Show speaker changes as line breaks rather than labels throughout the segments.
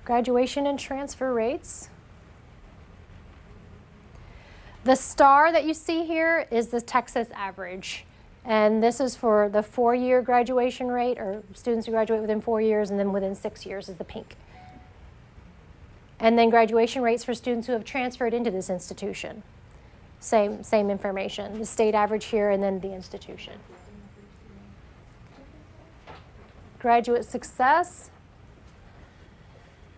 Graduation and transfer rates. The star that you see here is the Texas average. And this is for the 4-year graduation rate, or students who graduate within 4 years, and then within 6 years is the pink. And then graduation rates for students who have transferred into this institution. Same information, the state average here and then the institution. Graduate success.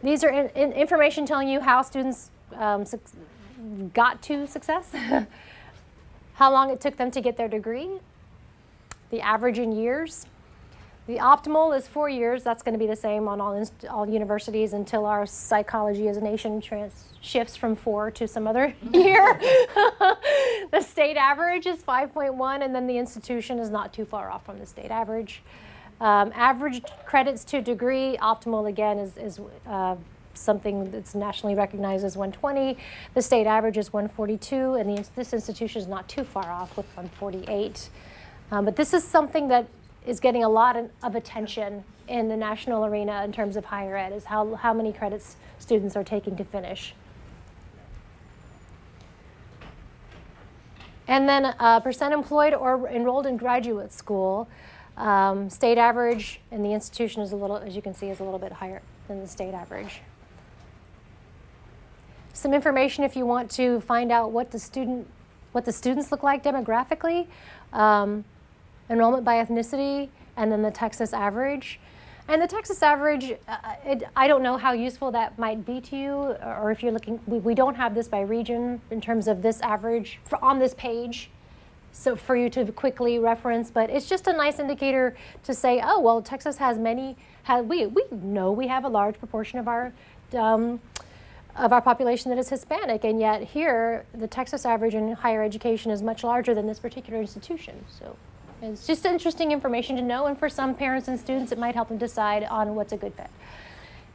These are information telling you how students got to success, how long it took them to get their degree, the average in years. The optimal is 4 years. That's going to be the same on all universities until our psychology as a nation shifts from 4 to some other year. The state average is 5.1, and then the institution is not too far off from the state average. Average credits to degree, optimal again is something that's nationally recognized as 120. The state average is 142, and this institution is not too far off with 148. But this is something that is getting a lot of attention in the national arena in terms of higher ed, is how many credits students are taking to finish. And then percent employed or enrolled in graduate school. State average in the institution is a little, as you can see, is a little bit higher than the state average. Some information if you want to find out what the students look like demographically. Enrollment by ethnicity, and then the Texas average. And the Texas average, I don't know how useful that might be to you, or if you're looking, we don't have this by region in terms of this average on this page, so for you to quickly reference, but it's just a nice indicator to say, oh, well, Texas has we know we have a large proportion of our population that is Hispanic, and yet here, the Texas average in higher education is much larger than this particular institution. So it's just interesting information to know, and for some parents and students, it might help them decide on what's a good fit.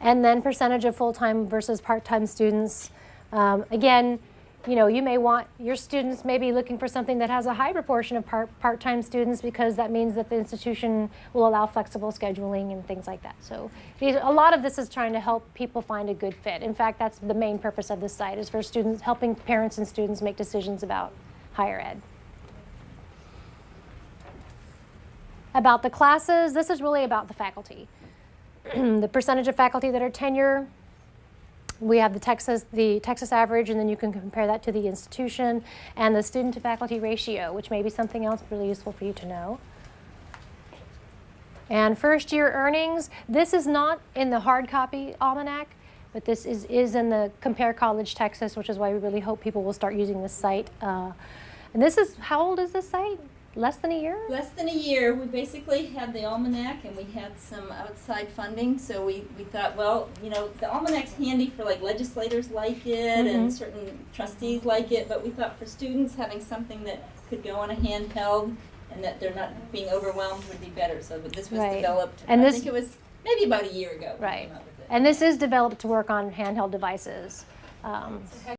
And then percentage of full-time versus part-time students. Again, you know, you may want, your students may be looking for something that has a high proportion of part-time students, because that means that the institution will allow flexible scheduling and things like that. So a lot of this is trying to help people find a good fit. In fact, that's the main purpose of this site, is for students, helping parents and students make decisions about higher ed. About the classes, this is really about the faculty. The percentage of faculty that are tenure. We have the Texas average, and then you can compare that to the institution, and the student to faculty ratio, which may be something else really useful for you to know. And first year earnings, this is not in the hard copy almanac, but this is in the Compare College Texas, which is why we really hope people will start using this site. And this is, how old is this site? Less than a year?
Less than a year. We basically had the almanac, and we had some outside funding, so we thought, well, you know, the almanac's handy for like legislators like it, and certain trustees like it, but we thought for students, having something that could go on a handheld and that they're not being overwhelmed would be better. So but this was developed, and I think it was maybe about a year ago.
Right. And this is developed to work on handheld devices.